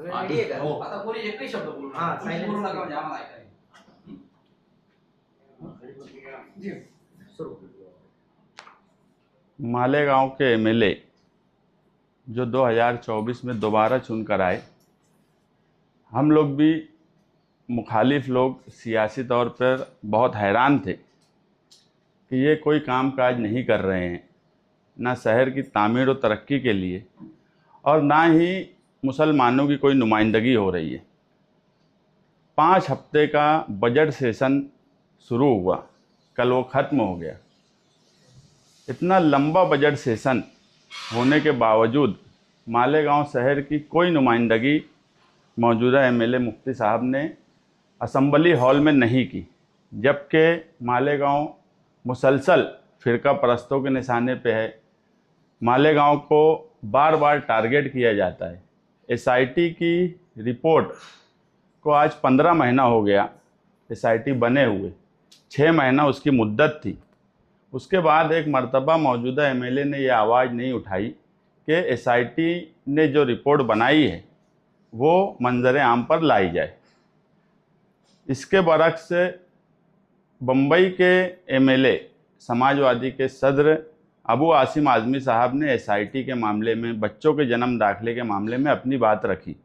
आता कोणी एकही शब्द बोलू नका. कोणी बोलू नका म्हणजे आम्हाला ऐकायला येईल. मालेगांव के एमएलए जो 2024 में दोबारा चुनकर आए, हम लोग भी मुखालिफ लोग सियासी तौर पर बहुत हैरान थे कि ये कोई काम काज नहीं कर रहे हैं, ना शहर की तामीर और तरक्की के लिए और ना ही मुसलमानों की कोई नुमाइंदगी हो रही है। 5 हफ्ते का बजट सेशन शुरू हुआ, कल वो ख़त्म हो गया। इतना लंबा बजट सेशन होने के बावजूद मालेगांव शहर की कोई नुमाइंदगी मौजूदा एमएलए मुफ्ती साहब ने असम्बली हॉल में नहीं की, जबकि मालेगांव मुसलसल फ़िरका परस्तों के निशाने पे है। मालेगांव को बार बार टारगेट किया जाता है। एसआईटी की रिपोर्ट को आज 15 महीना हो गया एसआईटी बने हुए, 6 महीना उसकी मुद्दत थी। उसके बाद एक मर्तबा मौजूदा एमएलए ने यह आवाज़ नहीं उठाई कि एसआईटी ने जो रिपोर्ट बनाई है वो मंजर आम पर लाई जाए। इसके बरक्स बम्बई के एमएलए समाजवादी के सदर अबू आसिम आज़मी साहब ने एसआईटी के मामले में, बच्चों के जन्म दाखिले के मामले में अपनी बात रखी।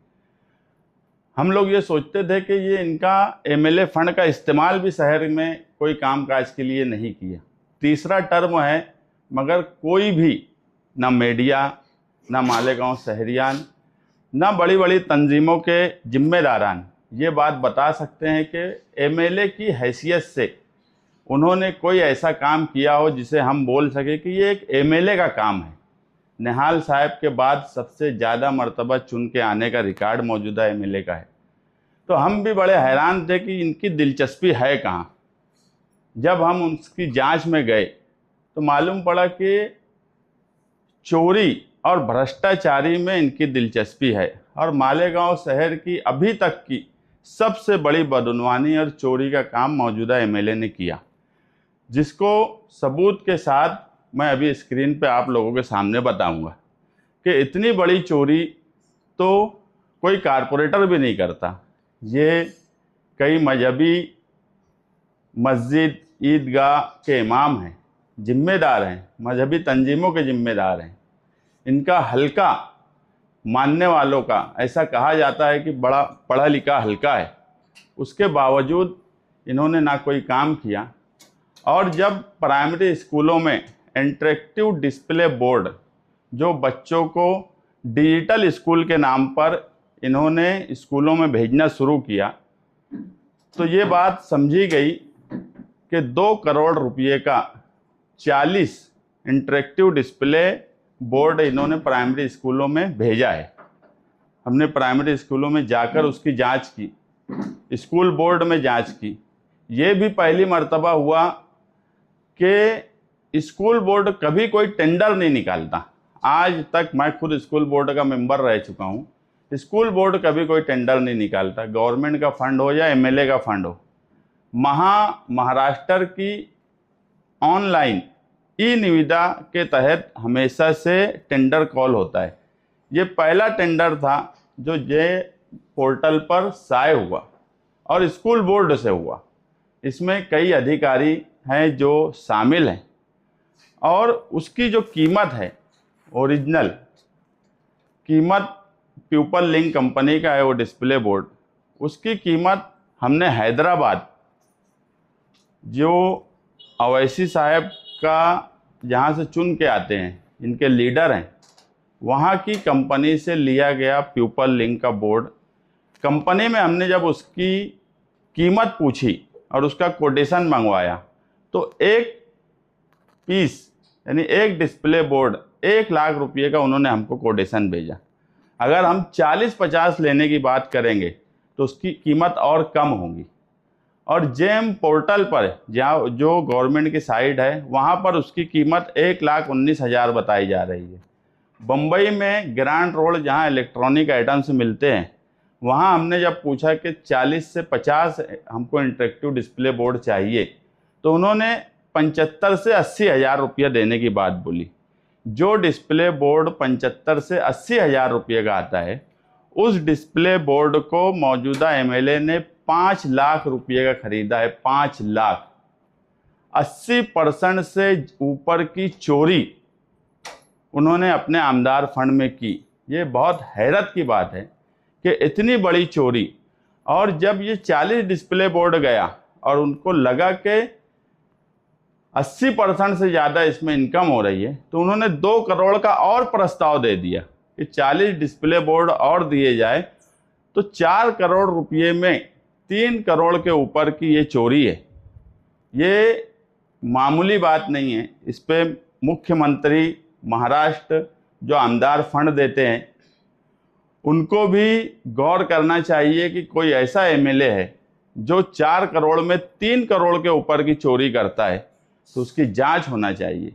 हम लोग ये सोचते थे कि ये इनका एमएलए फंड का इस्तेमाल भी शहर में कोई कामकाज के लिए नहीं किया। तीसरा टर्म है, मगर कोई भी ना मीडिया, ना मालेगांव शहरियान, ना बड़ी बड़ी तंजीमों के जिम्मेदारान ये बात बता सकते हैं कि एमएलए की हैसियत से उन्होंने कोई ऐसा काम किया हो जिसे हम बोल सके कि ये एक एमएलए का काम है। निहाल साहब के बाद सबसे ज़्यादा मर्तबा चुन के आने का रिकॉर्ड मौजूदा एमएलए का है। तो हम भी बड़े हैरान थे कि इनकी दिलचस्पी है कहाँ। जब हम उसकी जांच में गए तो मालूम पड़ा कि चोरी और भ्रष्टाचारी में इनकी दिलचस्पी है और मालेगांव शहर की अभी तक की सबसे बड़ी बदउनवानी और चोरी का काम मौजूदा एमएलए ने किया, जिसको सबूत के साथ मैं अभी स्क्रीन पे आप लोगों के सामने बताऊंगा कि इतनी बड़ी चोरी तो कोई कारपोरेटर भी नहीं करता। ये कई मजहबी मस्जिद ईदगाह के इमाम हैं, जिम्मेदार हैं, मजहबी तंजीमों के जिम्मेदार हैं। इनका हल्का मानने वालों का ऐसा कहा जाता है कि बड़ा पढ़ा लिखा हल्का है, उसके बावजूद इन्होंने ना कोई काम किया। और जब प्राइमरी स्कूलों में इंटरेक्टिव डिस्प्ले बोर्ड, जो बच्चों को डिजिटल स्कूल के नाम पर इन्होंने स्कूलों में भेजना शुरू किया, तो ये बात समझी गई कि 2 करोड़ रुपये का 40 इंटरेक्टिव डिस्प्ले बोर्ड इन्होंने प्राइमरी स्कूलों में भेजा है। हमने प्राइमरी स्कूलों में जाकर उसकी जांच की, स्कूल बोर्ड में जांच की। ये भी पहली मर्तबा हुआ कि स्कूल बोर्ड कभी कोई टेंडर नहीं निकालता। आज तक मैं खुद स्कूल बोर्ड का मेंबर रह चुका हूँ, स्कूल बोर्ड कभी कोई टेंडर नहीं निकालता, गवर्नमेंट का फंड हो या एमएलए का फंड हो। महाराष्ट्र की ऑनलाइन ई निविदा के तहत हमेशा से टेंडर कॉल होता है। ये पहला टेंडर था जो ये पोर्टल पर शाये हुआ और स्कूल बोर्ड से हुआ। इसमें कई अधिकारी हैं जो शामिल हैं और उसकी जो कीमत है, ओरिजिनल कीमत प्यूपल लिंक कंपनी का है वो डिस्प्ले बोर्ड। उसकी कीमत हमने हैदराबाद, जो अवैसी साहब का जहाँ से चुन के आते हैं, इनके लीडर हैं, वहाँ की कंपनी से लिया गया प्यूपल लिंक का बोर्ड। कंपनी में हमने जब उसकी कीमत पूछी और उसका कोटेशन मंगवाया तो एक पीस यानी एक डिस्प्ले बोर्ड 1 लाख रुपये का उन्होंने हमको कोटेशन भेजा। अगर हम 40-50 लेने की बात करेंगे तो उसकी कीमत और कम होगी। और जेम पोर्टल पर जहाँ जो गवर्नमेंट की साइट है वहाँ पर उसकी कीमत 1,19,000 बताई जा रही है। बम्बई में ग्रांड रोड जहाँ इलेक्ट्रॉनिक आइटम्स मिलते हैं, वहाँ हमने जब पूछा कि 40 से 50 हमको इंटरेक्टिव डिस्प्ले बोर्ड चाहिए तो उन्होंने 75 से 80 हज़ार रुपये देने की बात बोली। जो डिस्प्ले बोर्ड 75 से 80 हज़ार रुपये का आता है उस डिस्प्ले बोर्ड को मौजूदा एमएलए ने 5 लाख रुपये का खरीदा है। 5 लाख। 80% से ऊपर की चोरी उन्होंने अपने आमदार फंड में की। ये बहुत हैरत की बात है कि इतनी बड़ी चोरी। और जब ये 40 डिस्प्ले बोर्ड गया और उनको लगा कि 80% से ज़्यादा इसमें इनकम हो रही है, तो उन्होंने 2 करोड़ का और प्रस्ताव दे दिया कि 40 डिस्प्ले बोर्ड और दिए जाए। तो 4 करोड़ रुपये में 3 करोड़ के ऊपर की ये चोरी है। ये मामूली बात नहीं है। इस पे मुख्यमंत्री महाराष्ट्र जो आमदार फंड देते हैं उनको भी गौर करना चाहिए कि कोई ऐसा एमएलए है जो 4 करोड़ में 3 करोड़ के ऊपर की चोरी करता है, तो उसकी जांच होना चाहिए।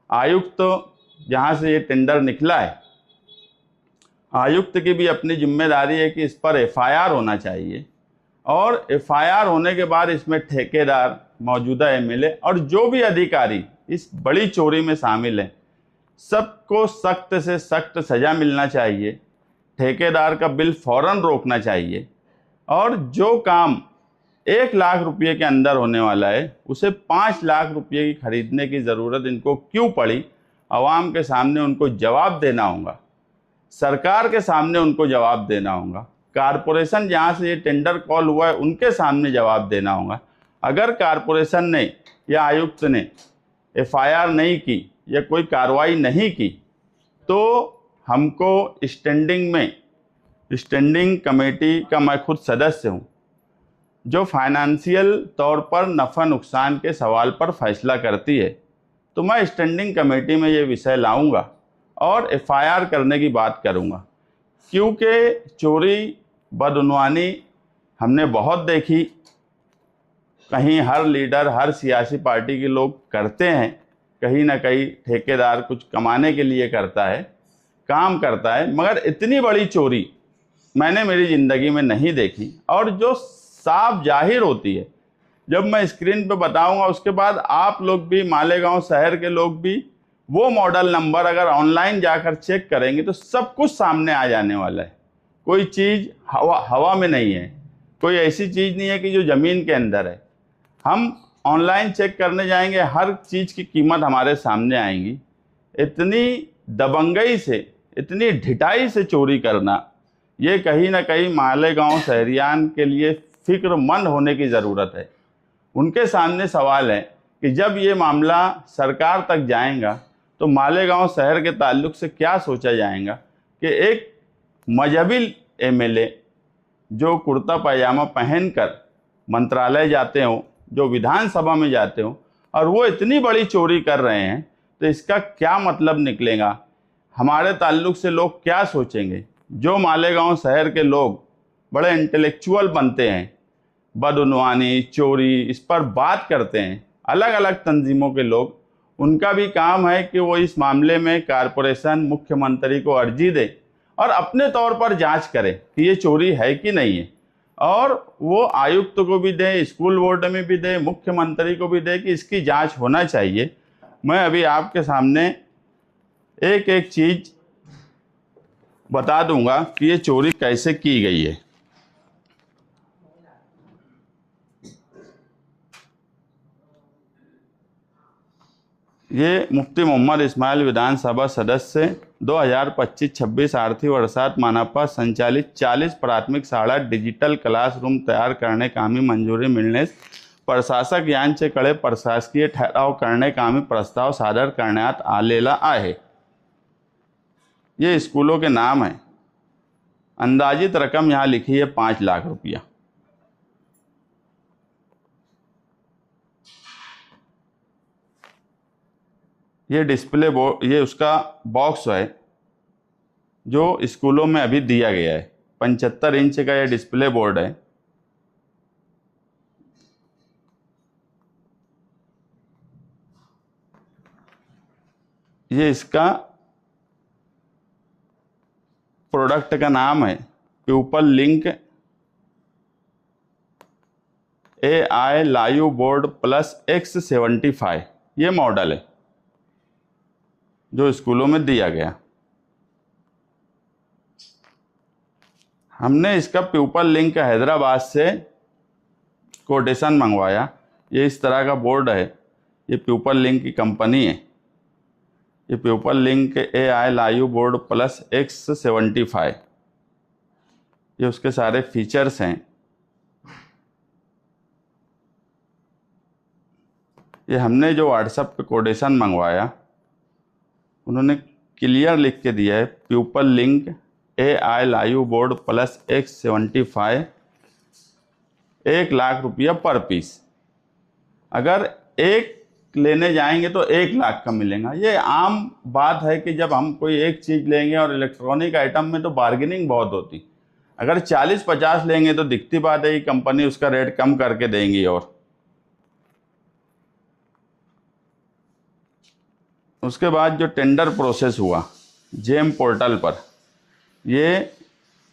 आयुक्त तो जहाँ से ये टेंडर निकला है, आयुक्त की भी अपनी जिम्मेदारी है कि इस पर एफआईआर होना चाहिए, और एफआईआर होने के बाद इसमें ठेकेदार, मौजूदा एमएलए और जो भी अधिकारी इस बड़ी चोरी में शामिल हैं, सबको सख्त से सख्त सज़ा मिलना चाहिए। ठेकेदार का बिल फौरन रोकना चाहिए, और जो काम 1 लाख रुपये के अंदर होने वाला है उसे 5 लाख रुपये की खरीदने की ज़रूरत इनको क्यों पड़ी? आवाम के सामने उनको जवाब देना होगा, सरकार के सामने उनको जवाब देना होगा, कारपोरेशन जहाँ से ये टेंडर कॉल हुआ है उनके सामने जवाब देना होगा। अगर कारपोरेशन ने या आयुक्त ने एफआईआर नहीं की या कोई कार्रवाई नहीं की, तो हमको स्टैंडिंग कमेटी का मैं खुद सदस्य हूँ, जो फाइनेंशियल तौर पर नफ़ा नुकसान के सवाल पर फैसला करती है, तो मैं स्टैंडिंग कमेटी में ये विषय लाऊंगा और एफआईआर करने की बात करूंगा। क्योंकि चोरी बदउनवानी हमने बहुत देखी। कहीं हर लीडर, हर सियासी पार्टी के लोग करते हैं, कहीं ना कहीं ठेकेदार कुछ कमाने के लिए करता है, काम करता है, मगर इतनी बड़ी चोरी मैंने मेरी ज़िंदगी में नहीं देखी। और जो साफ जाहिर होती है, जब मैं स्क्रीन पे बताऊंगा उसके बाद आप लोग भी, मालेगांव शहर के लोग भी, वो मॉडल नंबर अगर ऑनलाइन जाकर चेक करेंगे तो सब कुछ सामने आ जाने वाला है। कोई चीज़ हवा में नहीं है, कोई ऐसी चीज़ नहीं है कि जो ज़मीन के अंदर है। हम ऑनलाइन चेक करने जाएंगे, हर चीज़ की कीमत हमारे सामने आएंगी। इतनी दबंगई से, इतनी ढिठाई से चोरी करना, ये कहीं ना कहीं मालेगांव शहरियान के लिए फिक्रमंद होने की ज़रूरत है। उनके सामने सवाल है कि जब ये मामला सरकार तक जाएगा तो मालेगांव शहर के ताल्लुक से क्या सोचा जाएगा कि एक मजहबी एमएलए जो कुर्ता पैजामा पहनकर मंत्रालय जाते हों, जो विधानसभा में जाते हों, और वो इतनी बड़ी चोरी कर रहे हैं, तो इसका क्या मतलब निकलेगा? हमारे ताल्लुक से लोग क्या सोचेंगे? जो मालेगांव शहर के लोग बड़े इंटेलेक्चुअल बनते हैं, बदउनवानी, चोरी, इस पर बात करते हैं, अलग अलग तंजीमों के लोग, उनका भी काम है कि वो इस मामले में कारपोरेशन, मुख्यमंत्री को अर्जी दे और अपने तौर पर जांच करें कि ये चोरी है कि नहीं है, और वो आयुक्त को भी दें, स्कूल बोर्ड में भी दें, मुख्यमंत्री को भी दें कि इसकी जांच होना चाहिए। मैं अभी आपके सामने एक एक चीज़ बता दूंगा कि ये चोरी कैसे की गई है। ये मुफ्ती मोहम्मद इस्माइल विधानसभा सदस्य 2025-26 आर्थिक वर्षात मानापा संचालित 40 प्राथमिक शाळा डिजिटल क्लासरूम तैयार करणे कामी मंजुरी मिळण्यास प्रशासक यांचे कडे प्रशासकीय ठराव करणे कामी प्रस्ताव सादर करण्यात आलेला आहे। ये स्कूलों के नाम है। अंदाजित रकम यहाँ लिखी है 5 लाख रुपया। ये डिस्प्ले बोर्ड, ये उसका बॉक्स है जो स्कूलों में अभी दिया गया है। 75 इंच का ये डिस्प्ले बोर्ड है। ये इसका प्रोडक्ट का नाम है कि ऊपर link AI live board plus X75, ये मॉडल है जो स्कूलों में दिया गया। हमने इसका पीपल लिंक हैदराबाद से कोटेशन मंगवाया। ये इस तरह का बोर्ड है, ये पीपल लिंक की कंपनी है। ये people link AI live board plus X75, ये उसके सारे फीचर्स हैं। ये हमने जो व्हाट्सएप पे कोटेशन मंगवाया, उन्होंने क्लियर लिख के दिया है people link AI live board plus X75 1,00,000 रुपया पर पीस। अगर एक लेने जाएंगे तो 1,00,000 का मिलेगा। ये आम बात है कि जब हम कोई एक चीज़ लेंगे, और इलेक्ट्रॉनिक आइटम में तो बार्गेनिंग बहुत होती। अगर 40-50 लेंगे तो दिखती बात है कि कंपनी उसका रेट कम करके देंगी। और उसके बाद जो टेंडर प्रोसेस हुआ जेम पोर्टल पर, ये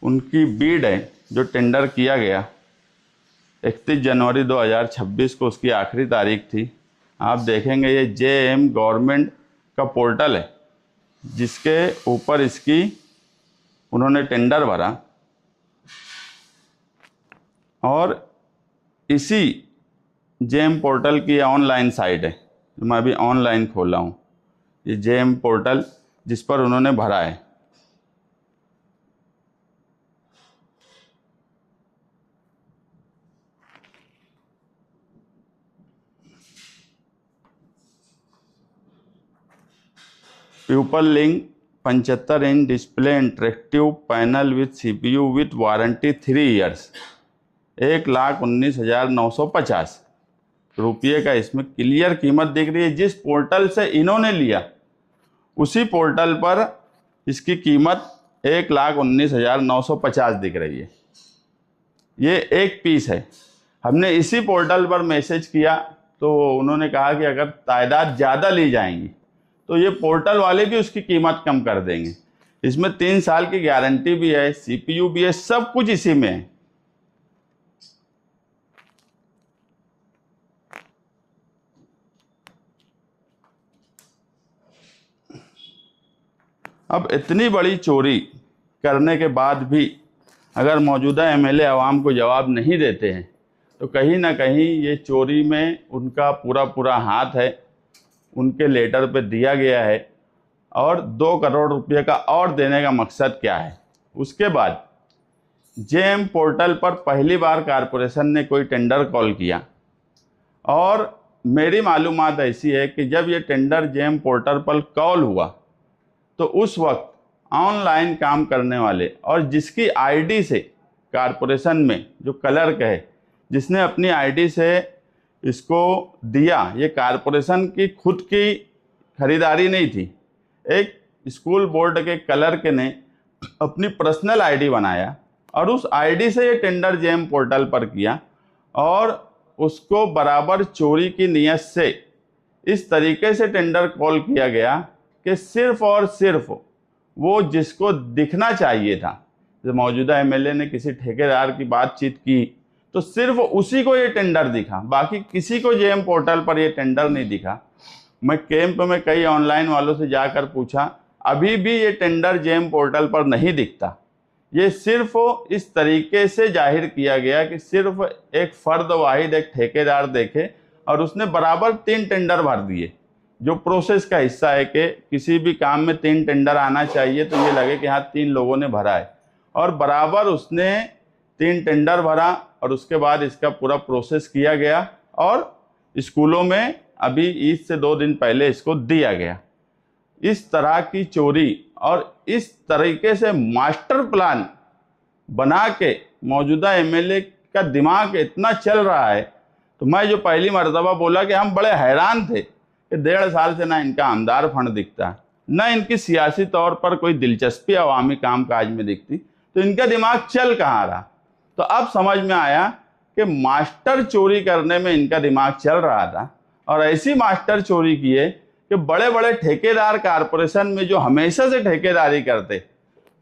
उनकी बीड है जो टेंडर किया गया 31 जनवरी 2026 को उसकी आखिरी तारीख थी। आप देखेंगे ये JM गवर्नमेंट का पोर्टल है जिसके ऊपर इसकी उन्होंने टेंडर भरा, और इसी JM पोर्टल की ऑनलाइन साइट है जो मैं अभी ऑनलाइन खोला हूँ। ये JM पोर्टल जिस पर उन्होंने भरा है। People link 75 inch display interactive panel with CPU with warranty 3 years, 1,19,950 रुपये का इसमें क्लियर कीमत दिख रही है। जिस पोर्टल से इन्होंने लिया उसी पोर्टल पर इसकी कीमत 1,19,950 दिख रही है। ये एक पीस है। हमने इसी पोर्टल पर मैसेज किया तो उन्होंने कहा कि अगर तादाद ज़्यादा ली जाएंगी तो ये पोर्टल वाले भी उसकी कीमत कम कर देंगे। इसमें 3 साल की गारंटी भी है, CPU भी है, सब कुछ इसी में है। अब इतनी बड़ी चोरी करने के बाद भी अगर मौजूदा MLA आवाम को जवाब नहीं देते हैं तो कहीं ना कहीं ये चोरी में उनका पूरा हाथ है, उनके लेटर पे दिया गया है। और 2 करोड़ रुपये का और देने का मकसद क्या है। उसके बाद JM पोर्टल पर पहली बार कारपोरेशन ने कोई टेंडर कॉल किया, और मेरी मालूमात ऐसी है कि जब ये टेंडर JM पोर्टल पर कॉल हुआ तो उस वक्त ऑनलाइन काम करने वाले और जिसकी आईडी से कारपोरेशन में जो क्लर्क है, जिसने अपनी आईडी से इसको दिया, ये कारपोरेशन की खुद की खरीदारी नहीं थी। एक स्कूल बोर्ड के क्लर्क ने अपनी पर्सनल आईडी बनाया और उस आईडी से ये टेंडर JM पोर्टल पर किया, और उसको बराबर चोरी की नीयत से इस तरीके से टेंडर कॉल किया गया कि सिर्फ और सिर्फ वो जिसको दिखना चाहिए था, जब मौजूदा MLA ने किसी ठेकेदार की बातचीत की तो सिर्फ उसी को ये टेंडर दिखा, बाकी किसी को JM पोर्टल पर ये टेंडर नहीं दिखा। मैं कैंप में कई ऑनलाइन वालों से जाकर पूछा, अभी भी ये टेंडर JM पोर्टल पर नहीं दिखता। ये सिर्फ इस तरीके से जाहिर किया गया कि सिर्फ एक फ़र्द वाहिद एक ठेकेदार देखे और उसने बराबर 3 टेंडर भर दिए। जो प्रोसेस का हिस्सा है कि किसी भी काम में 3 टेंडर आना चाहिए, तो ये लगे कि हाँ 3 लोगों ने भरा है, और बराबर उसने 3 टेंडर भरा और उसके बाद इसका पूरा प्रोसेस किया गया और स्कूलों में अभी ईद से 2 दिन पहले इसको दिया गया। इस तरह की चोरी और इस तरीके से मास्टर प्लान बना के मौजूदा MLA का दिमाग इतना चल रहा है, तो मैं जो पहली मर्तबा बोला कि हम बड़े हैरान थे कि 1.5 साल से ना इनका आमदार फंड दिखता, ना इनकी सियासी तौर पर कोई दिलचस्पी अवामी काम काज में दिखती, तो इनका दिमाग चल कहाँ रहा। तो अब समझ में आया कि मास्टर चोरी करने में इनका दिमाग चल रहा था, और ऐसी मास्टर चोरी की है कि बड़े बड़े ठेकेदार कारपोरेशन में जो हमेशा से ठेकेदारी करते,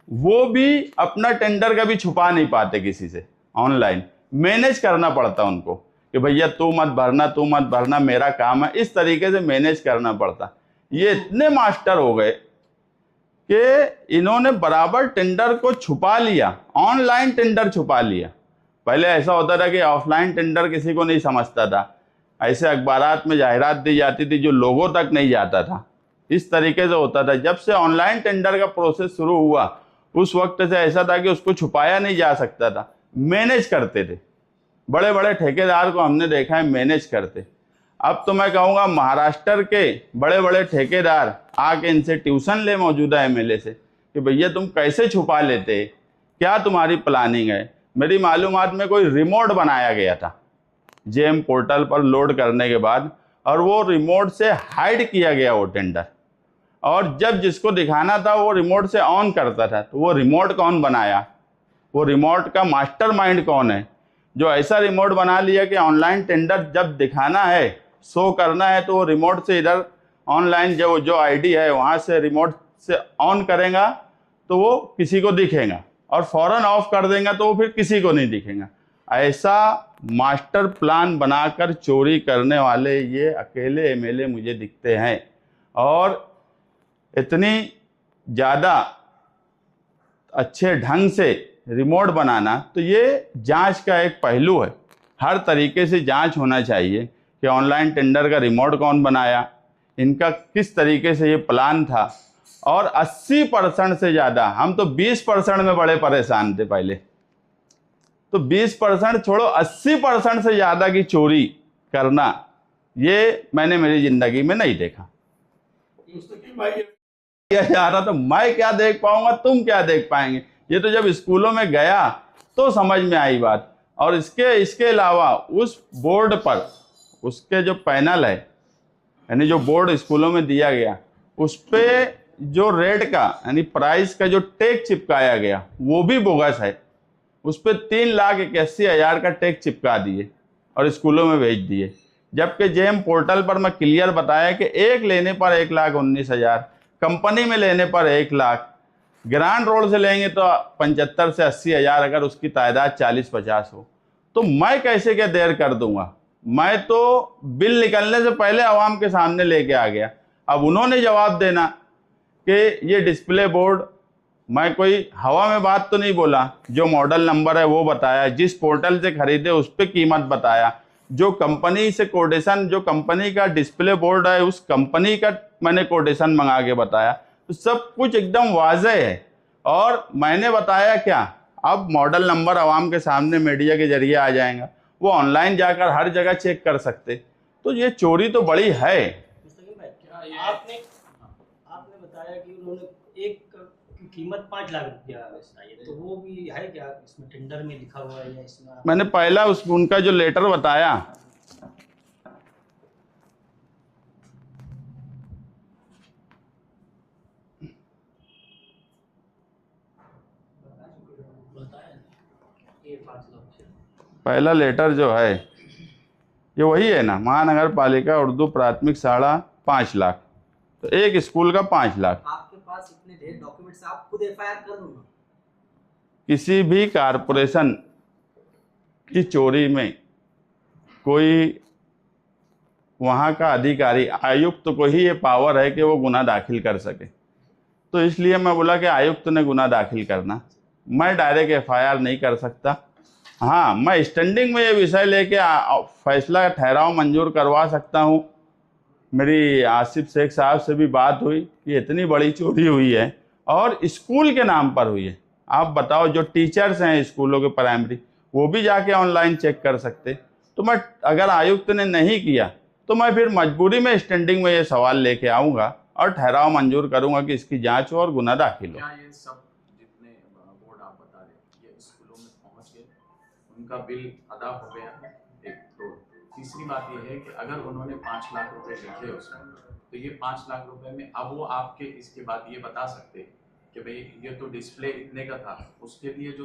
वो भी अपना टेंडर कभी छुपा नहीं पाते, किसी से ऑनलाइन मैनेज करना पड़ता उनको कि भैया तू मत भरना, मेरा काम है, इस तरीके से मैनेज करना पड़ता। ये इतने मास्टर हो गए कि इन्होंने बराबर टेंडर को छुपा लिया, ऑनलाइन टेंडर छुपा लिया। पहले ऐसा होता था कि ऑफलाइन टेंडर किसी को नहीं समझता था, ऐसे अखबारात में जाहिरात दी जाती थी जो लोगों तक नहीं जाता था, इस तरीके से होता था। जब से ऑनलाइन टेंडर का प्रोसेस शुरू हुआ उस वक्त से ऐसा था कि उसको छुपाया नहीं जा सकता था, मैनेज करते थे। बड़े बड़े ठेकेदार को हमने देखा है मैनेज करते। अब तो मैं कहूँगा महाराष्ट्र के बड़े बड़े ठेकेदार आके इनसे ट्यूशन ले मौजूदा एमएलए से कि भैया तुम कैसे छुपा लेते, क्या तुम्हारी प्लानिंग है। मेरी मालूमात में कोई रिमोट बनाया गया था जेएम पोर्टल पर लोड करने के बाद, और वो रिमोट से हाइड किया गया वो टेंडर, और जब जिसको दिखाना था वो रिमोट से ऑन करता था। तो वो रिमोट कौन बनाया, वो रिमोट का मास्टरमाइंड कौन है जो ऐसा रिमोट बना लिया कि ऑनलाइन टेंडर जब दिखाना है, शो करना है, तो वो रिमोट से इधर ऑनलाइन जो आईडी है वहाँ से रिमोट से ऑन करेगा तो वो किसी को दिखेगा, और फौरन ऑफ कर देगा तो वो फिर किसी को नहीं दिखेगा। ऐसा मास्टर प्लान बनाकर चोरी करने वाले ये अकेले एमएलए मुझे दिखते हैं। और इतनी ज़्यादा अच्छे ढंग से रिमोट बनाना, तो ये जांच का एक पहलू है। हर तरीके से जांच होना चाहिए कि ऑनलाइन टेंडर का रिमोट कौन बनाया, इनका किस तरीके से ये प्लान था। और 80% से ज़्यादा, हम तो 20% में बड़े परेशान थे पहले, तो 20% छोड़ो 80% से ज़्यादा की चोरी करना ये मैंने मेरी ज़िंदगी में नहीं देखा। जा रहा तो मैं क्या देख पाऊंगा, तुम क्या देख पाएंगे। ये तो जब स्कूलों में गया तो समझ में आई बात। और इसके अलावा उस बोर्ड पर उसके जो पैनल है, यानी जो बोर्ड स्कूलों में दिया गया, उस पे जो रेट का यानी प्राइस का जो टैग चिपकाया गया वो भी बोगस है। उस पर 3,81,000 का टैग चिपका दिए और स्कूलों में भेज दिए, जबकि जेएम पोर्टल पर मैं क्लियर बताया कि एक लेने पर 1,19,000, कंपनी में लेने पर 1 लाख, ग्रांड रोड से लेंगे तो 75 से 80,000 अगर उसकी तादाद 40-50 हो। तो मैं कैसे क्या देर कर दूंगा, मैं तो बिल निकलने से पहले आवाम के सामने लेके आ गया। अब उन्होंने जवाब देना कि ये डिस्प्ले बोर्ड, मैं कोई हवा में बात तो नहीं बोला, जो मॉडल नंबर है वो बताया, जिस पोर्टल से खरीदे उस पर कीमत बताया, जो कंपनी से कोटेशन, जो कंपनी का डिस्प्ले बोर्ड है उस कंपनी का मैंने कोटेशन मंगा के बताया। तो सब कुछ एकदम वाज़ेह है। और मैंने बताया क्या, अब मॉडल नंबर आवाम के सामने मीडिया के जरिए आ जाएगा, वो ऑनलाइन जाकर हर जगह चेक कर सकते। तो ये चोरी तो बड़ी है। आपने बताया कि उन्होंने एक की कीमत 5 लाख रुपया बताई, तो वो भी है क्या इसमें टेंडर में लिखा हुआ है या इसमें? मैंने पहला उनका जो लेटर बताया, पहला लेटर जो है ये वही है ना, महानगर पालिका उर्दू प्राथमिक शाला 5 लाख, तो एक स्कूल का 5 लाख। आपके पास इतने ढेर डॉक्यूमेंट्स, आप खुद एफआईआर कर दो ना। किसी भी कारपोरेशन की चोरी में कोई वहाँ का अधिकारी, आयुक्त को ही ये पावर है कि वो गुना दाखिल कर सके। तो इसलिए मैं बोला कि आयुक्त ने गुना दाखिल करना, मैं डायरेक्ट एफआईआर नहीं कर सकता। हाँ, मैं स्टैंडिंग में ये विषय लेके फैसला ठहराव मंजूर करवा सकता हूँ। मेरी आसिफ शेख साहब से भी बात हुई कि इतनी बड़ी चोरी हुई है और स्कूल के नाम पर हुई है। आप बताओ, जो टीचर्स हैं स्कूलों के प्राइमरी, वो भी जाके ऑनलाइन चेक कर सकते। तो मैं, अगर आयुक्त ने नहीं किया तो मैं फिर मजबूरी में स्टैंडिंग में ये सवाल लेके आऊँगा और ठहराव मंजूर करूँगा कि इसकी जाँच हो और गुना दाखिल हो। क्या ये सब जितने बोर्ड आप बता रहे ये स्कूलों में पहुँच गए, उनका बिल अदा हो गया? एक तो तीसरी बात ये है कि अगर उन्होंने 5 लाख रुपए लिखे उसमें, तो ये 5 लाख रुपए में अब वो आपके इसके बाद ये बता सकते कि भाई ये तो डिस्प्ले इतने का था, उसके लिए जो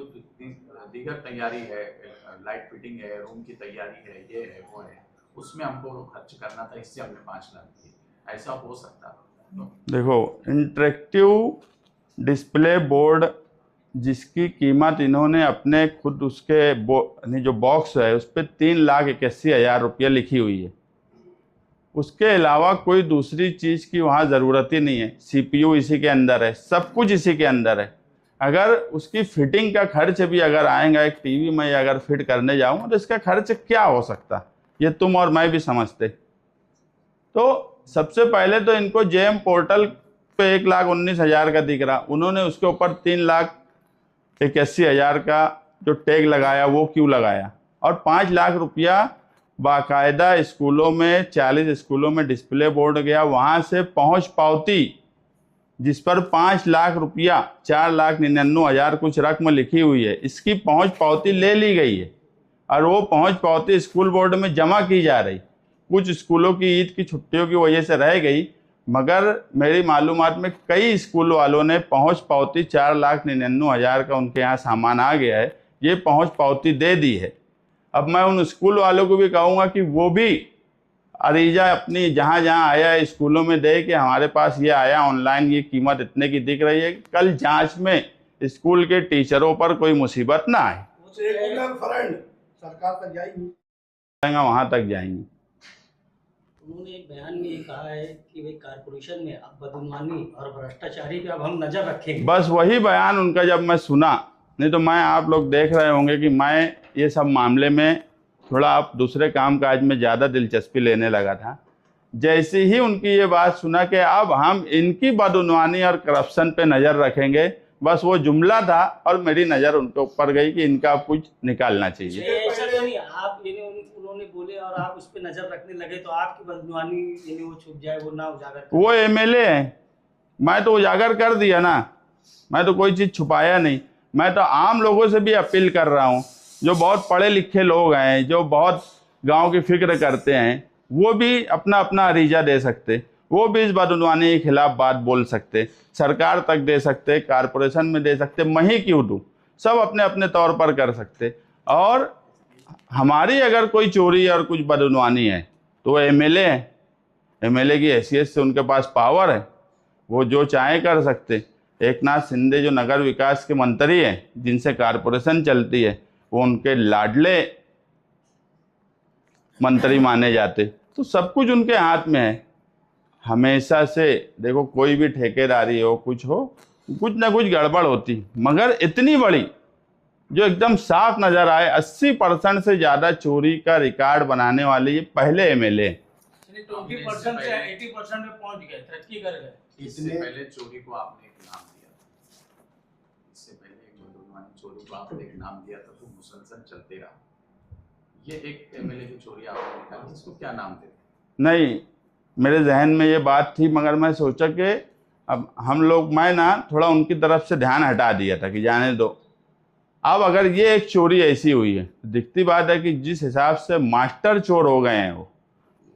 दीगर तैयारी है, लाइट फिटिंग है, रूम की तैयारी है, ये है वो है, उसमें हमको खर्च करना था, इससे हमने 5 लाख दिए, ऐसा हो सकता? देखो, इंटरेक्टिव डिस्प्ले बोर्ड जिसकी कीमत इन्होंने अपने खुद उसके जो बॉक्स है उस पर 3,81,000 रुपया लिखी हुई है, उसके अलावा कोई दूसरी चीज़ की वहाँ ज़रूरत ही नहीं है। CPU इसी के अंदर है, सब कुछ इसी के अंदर है। अगर उसकी फिटिंग का खर्च भी अगर आएगा, एक टीवी में अगर फिट करने जाऊँगा तो इसका खर्च क्या हो सकता, ये तुम और मैं भी समझते। तो सबसे पहले तो इनको JM पोर्टल पे 1,19,000 का दिख रहा, उन्होंने उसके ऊपर 3,81,000 का जो टैग लगाया वो क्यों लगाया, और 5 लाख रुपया बाकायदा स्कूलों में 40 स्कूलों में डिस्प्ले बोर्ड गया, वहाँ से पहुँच पावती जिस पर 5 लाख रुपया 4,99,000 कुछ रकम लिखी हुई है, इसकी पहुँच पावती ले ली गई है और वो पहुँच पावती स्कूल बोर्ड में जमा की जा रही। कुछ स्कूलों की ईद की छुट्टियों की वजह से रह गई, मगर मेरी मालूमात में कई स्कूल वालों ने पहुँच पावती 4,99,000 का उनके यहाँ सामान आ गया है, ये पहुँच पावती दे दी है। अब मैं उन स्कूल वालों को भी कहूँगा कि वो भी अरीजा अपनी जहाँ जहाँ आया है स्कूलों में दे कि हमारे पास ये आया ऑनलाइन, ये कीमत इतने की दिख रही है, कल जांच में स्कूल के टीचरों पर कोई मुसीबत ना आए। सरकार तक जाएगी, वहाँ तक जाएंगी। उन्होंने एक बयान में ये कहा है कि भाई कारपोरेशन में अब बदनवानी और भ्रष्टाचारी पे अब हम नजर रखेंगे। बस वही बयान उनका जब मैं सुना, नहीं तो मैं, आप लोग देख रहे होंगे कि मैं ये सब मामले में थोड़ा अब दूसरे कामकाज में ज़्यादा दिलचस्पी लेने लगा था। जैसे ही उनकी ये बात सुना कि अब हम इनकी बदनवानी और करप्शन पे नज़र रखेंगे, बस वो जुमला था और मेरी नज़र उनके ऊपर गई कि इनका कुछ निकालना चाहिए। ऐसा तो नहीं, आप उन्होंने बोले और आप उस पर नजर रखने लगे तो आपकी बदनवानी वो छुप जाए, वो ना उजागर। वो MLA है, मैं तो उजागर कर दिया ना, मैं तो कोई चीज़ छुपाया नहीं। मैं तो आम लोगों से भी अपील कर रहा हूँ, जो बहुत पढ़े लिखे लोग हैं, जो बहुत गांव की फिक्र करते हैं, वो भी अपना अपना अरीजा दे सकते, वो भी इस बदनवानी के खिलाफ बात बोल सकते, सरकार तक दे सकते, कारपोरेशन में दे सकते, मैं ही क्यों दूँ, सब अपने अपने तौर पर कर सकते। और हमारी अगर कोई चोरी और कुछ बदनवानी है तो वो MLA है, MLA की हैसियत से उनके पास पावर है, वो जो चाहे कर सकते। एकनाथ शिंदे जो नगर विकास के मंत्री हैं, जिनसे कारपोरेशन चलती है, वो उनके लाडले मंत्री माने जाते, तो सब कुछ उनके हाथ में है। हमेशा से देखो, कोई भी ठेकेदारी हो, कुछ हो, कुछ ना कुछ गड़बड़ होती, मगर इतनी बड़ी जो एकदम साफ नजर आए, 80% से ज़्यादा चोरी का रिकॉर्ड बनाने वाले ये पहले MLA। 20% से 80% में पहुंच गए, तरक्की कर गए। इससे पहले चोरी को आपने एक नाम दिया, इससे पहले एक बदनवानी चोरी को आपने एक नाम दिया था, तो मुसलसल चलते रहा। ये एक MLA की चोरी आपने निकाली, इसको क्या नाम देते? नहीं, मेरे जहन में ये बात थी, मगर मैं सोचा कि अब हम लोग, मैं ना थोड़ा उनकी तरफ से ध्यान हटा दिया था कि जाने दो। अब अगर ये एक चोरी ऐसी हुई है, दिखती बात है कि जिस हिसाब से मास्टर चोर हो गए हैं वो,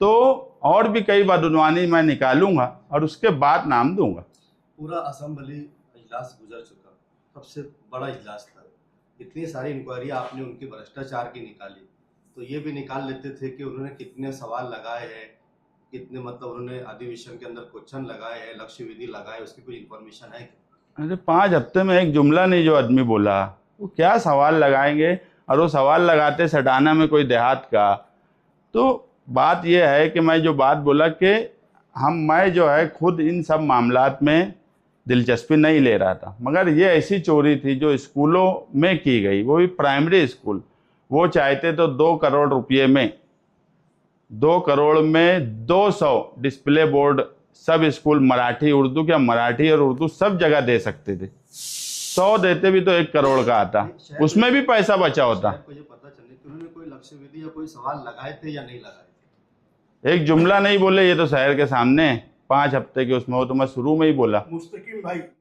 तो और भी कई बदनवानी मैं निकालूंगा और उसके बाद नाम दूंगा। पूरा असेंबली इजलास गुजर चुका, सबसे बड़ा इजलास था, इतनी सारी इंक्वायरी आपने उनके भ्रष्टाचार की निकाली, तो ये भी निकाल लेते थे कि उन्होंने कितने सवाल लगाए हैं, कितने मतलब उन्होंने अधिवेशन के अंदर क्वेश्चन लगाए हैं, लक्ष्य विधि लगाए, उसकी कोई इन्फॉर्मेशन है? अरे 5 हफ्ते में एक जुमला नहीं जो आदमी बोला, वो क्या सवाल लगाएंगे, और वो सवाल लगाते सटाना में कोई देहात का। तो बात यह है कि मैं जो बात बोला कि मैं जो है खुद इन सब मामलात में दिलचस्पी नहीं ले रहा था, मगर ये ऐसी चोरी थी जो स्कूलों में की गई, वो भी प्राइमरी स्कूल। वो चाहते तो 2 करोड़ रुपये में, 2 करोड़ में 200 डिस्प्ले बोर्ड सब स्कूल, मराठी उर्दू, क्या मराठी और उर्दू सब जगह दे सकते थे। 100 देते भी तो 1 करोड़ का आता, उसमें भी पैसा बचा होता। मुझे पता चले कि उन्होंने कोई लक्ष्य विधि या कोई सवाल लगाए थे या नहीं लगाए थे? एक जुमला नहीं बोले, ये तो शहर के सामने 5 हफ्ते के उसमें हो, तो मैं शुरू में ही बोला। मुस्तकीम भाई